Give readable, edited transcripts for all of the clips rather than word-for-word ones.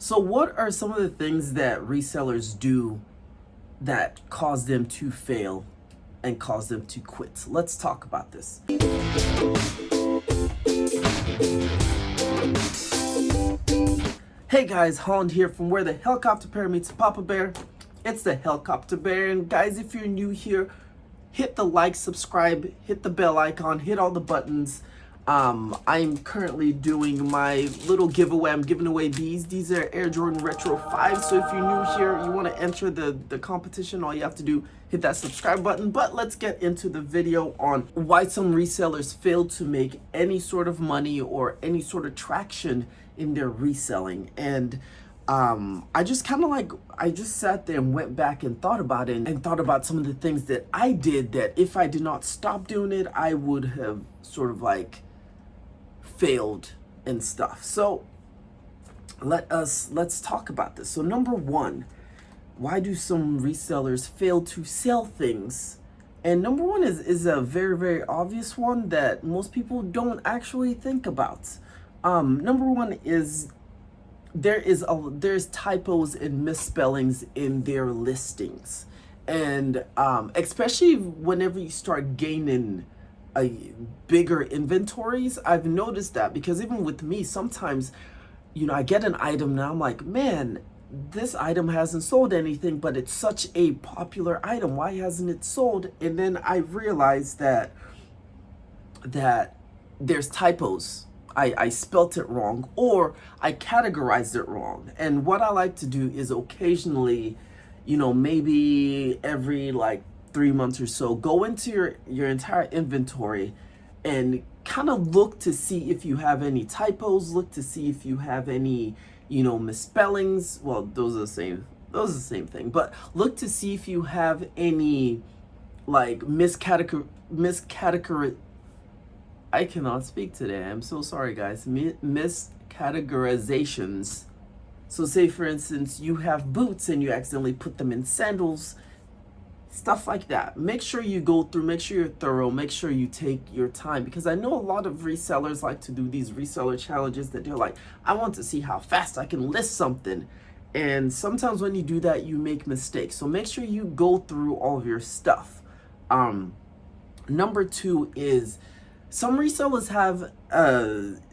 So what are some of the things that resellers do that cause them to fail and cause them to quit? Let's talk about this. Hey guys, Holland here from where the helicopter bear meets Papa Bear. It's the Helicopter Bear, and guys, if you're new here, hit the like, subscribe, hit the bell icon, hit all the buttons. I'm currently doing my little giveaway. I'm giving away these. These are Air Jordan Retro 5. So if you're new here, you want to enter the competition, all you have to do, hit that subscribe button. But let's get into the video on why some resellers fail to make any sort of money or any sort of traction in their reselling. And I just sat there and went back and thought about it and thought about some of the things that I did that if I did not stop doing it, I would have sort of like failed and stuff. So let's talk about this. So number one, why do some resellers fail to sell things? And number one is a very, very obvious one that most people don't actually think about. Number one is there's typos and misspellings in their listings, and especially whenever you start gaining bigger inventories. I've noticed that, because even with me, sometimes, you know, I get an item now, I'm like, man, this item hasn't sold anything, but it's such a popular item, why hasn't it sold? And then I realize that there's typos. I spelt it wrong, or I categorized it wrong. And what I like to do is occasionally, you know, maybe every like 3 months or so, go into your entire inventory and kind of look to see if you have any typos, look to see if you have any, you know, misspellings. Well, those are the same thing, but look to see if you have any like I cannot speak today. I'm so sorry, guys. Miscategorizations. So say, for instance, you have boots and you accidentally put them in sandals, stuff like that. Make sure you go through, make sure you're thorough, make sure you take your time, because I know a lot of resellers like to do these reseller challenges that they're like, I want to see how fast I can list something. And sometimes when you do that, you make mistakes. So make sure you go through all of your stuff. Number two is, some resellers have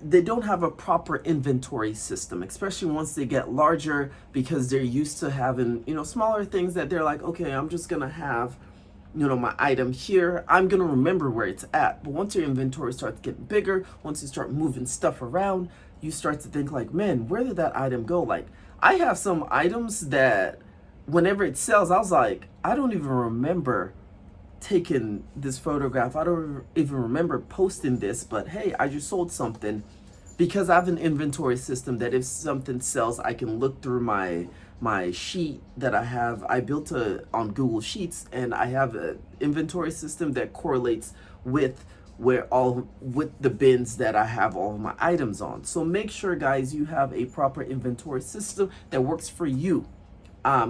they don't have a proper inventory system, especially once they get larger, because they're used to having, you know, smaller things that they're like, okay, I'm just gonna have, you know, my item here, I'm gonna remember where it's at. But once your inventory starts getting bigger, once you start moving stuff around, you start to think like, man, where did that item go? Like, I have some items that whenever it sells, I was like, I don't even remember taken this photograph, I don't even remember posting this, but hey, I just sold something, because I have an inventory system that if something sells, I can look through my sheet that I built on Google Sheets, and I have an inventory system that correlates with with the bins that I have all of my items on. So make sure, guys, you have a proper inventory system that works for you.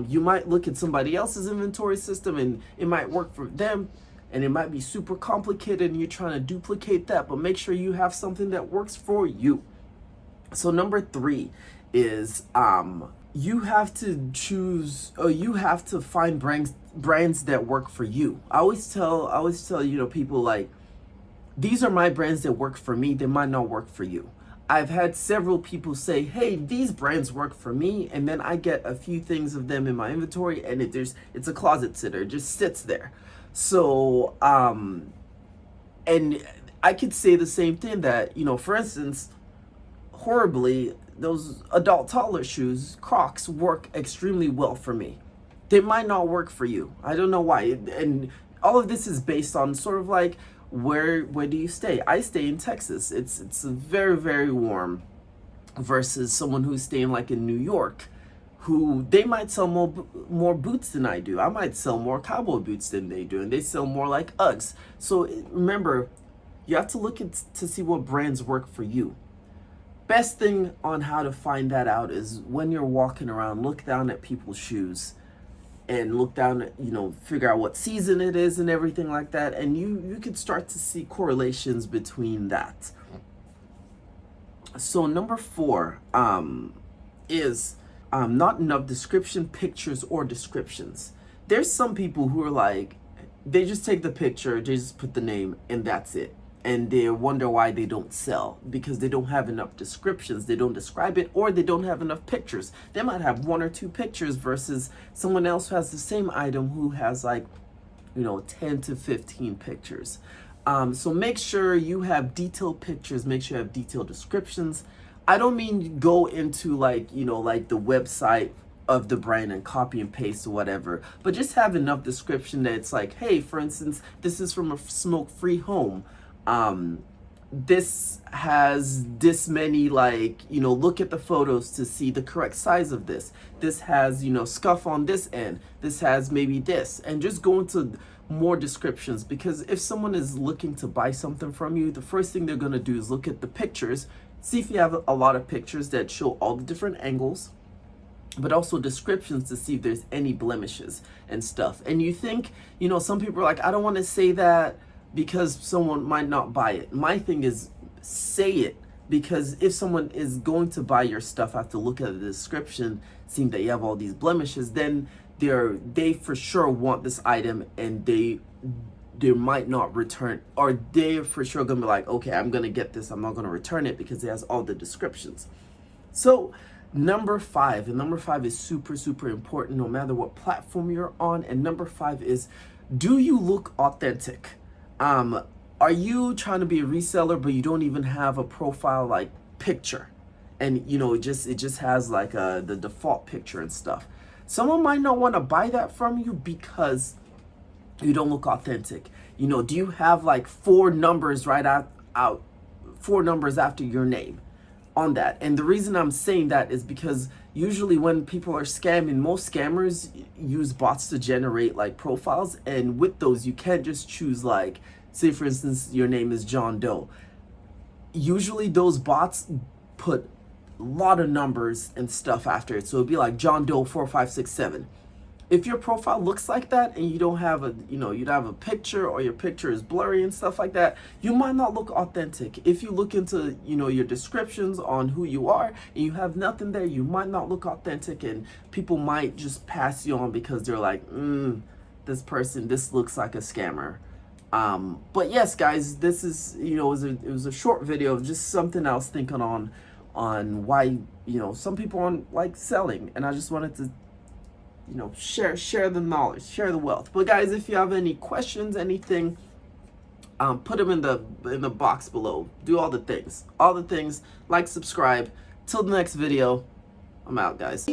You might look at somebody else's inventory system and it might work for them, and it might be super complicated and you're trying to duplicate that, but make sure you have something that works for you. So number three is you have to choose, or you have to find brands that work for you. I always tell, you know, people like, these are my brands that work for me, they might not work for you. I've had several people say, hey, these brands work for me, and then I get a few things of them in my inventory, and it's a closet sitter, it just sits there. So and I could say the same thing, that, you know, for instance, horribly, those adult toddler shoes, Crocs, work extremely well for me. They might not work for you. I don't know why. And all of this is based on sort of like, where do you stay? I stay in Texas. It's very, very warm, versus someone who's staying like in New York, who they might sell more boots than I do. I might sell more cowboy boots than they do, and they sell more like Uggs. So remember, you have to look to see what brands work for you. Best thing on how to find that out is when you're walking around, look down at people's shoes and look down at, you know, figure out what season it is and everything like that, and you could start to see correlations between that. So number 4 is not enough description, pictures, or descriptions. There's some people who are like, they just take the picture, they just put the name, and that's it. And they wonder why they don't sell, because they don't have enough descriptions, they don't describe it, or they don't have enough pictures. They might have 1 or 2 pictures versus someone else who has the same item who has like, 10 to 15 pictures. So make sure you have detailed pictures, make sure you have detailed descriptions. I don't mean go into like, like the website of the brand and copy and paste or whatever, but just have enough description that it's like, hey, for instance, this is from a smoke-free home. This has this many, like, look at the photos to see the correct size of this. This has, scuff on this end. This has maybe this. And just go into more descriptions, because if someone is looking to buy something from you, the first thing they're going to do is look at the pictures, see if you have a lot of pictures that show all the different angles, but also descriptions to see if there's any blemishes and stuff. And you think, some people are like, I don't want to say that because someone might not buy it. My thing is, say it, because if someone is going to buy your stuff after looking at the description, seeing that you have all these blemishes, then they for sure want this item, and they might not return, or they're for sure gonna be like, okay, I'm gonna get this, I'm not gonna return it because it has all the descriptions. So number 5, and number 5 is super, super important no matter what platform you're on. And number 5 is, do you look authentic? Are you trying to be a reseller but you don't even have a profile like picture, and it just has like the default picture and stuff? Someone might not want to buy that from you because you don't look authentic. Do you have like 4 numbers right out 4 numbers after your name on that? And the reason I'm saying that is because usually when people are scamming, most scammers use bots to generate like profiles, and with those you can't just choose, like, say for instance your name is John Doe. Usually those bots put a lot of numbers and stuff after it, so it'd be like John Doe 4567. If your profile looks like that and you don't have a, you don't have a picture, or your picture is blurry and stuff like that, you might not look authentic. If you look into, your descriptions on who you are and you have nothing there, you might not look authentic, and people might just pass you on because they're like, this looks like a scammer. But yes, guys, this is, it was a short video of just something I was thinking on why, some people aren't like selling, and I just wanted to, share the knowledge, share the wealth. But guys, if you have any questions, anything, put them in the box below. Do all the things, like, subscribe. Till the next video, I'm out, guys.